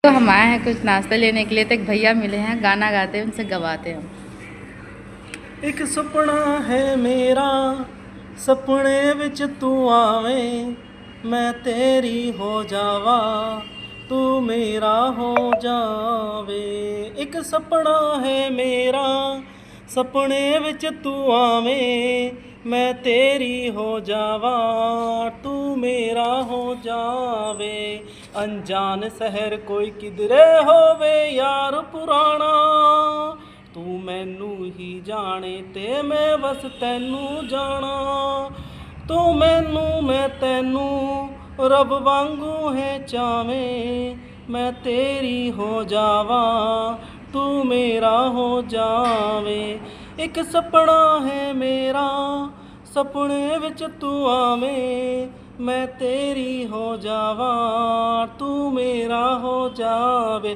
तो हम आए हैं कुछ नाश्ता लेने के लिए, तो एक भैया मिले हैं, गाना गाते हैं, उनसे गवाते हैं हम। एक सुपना है मेरा, सपने विच तू आवे, मैं तेरी हो जावा, तू मेरा हो जावे। एक सपना है मेरा, सपने विच तू आवे, मैं तेरी हो जावा, तू मेरा हो जावे। अनजान शहर कोई किधरे होवे यार पुराना, तू मैनू ही जाने ते मैं बस तैनू जाना। तू मैनू मैं तैनू रब वांगू है चावें, मैं तेरी हो जावा, तू मेरा हो जावे। एक सपना है मेरा, सपने विच तू आवें, मैं तेरी हो जावा, तू मेरा हो जावे।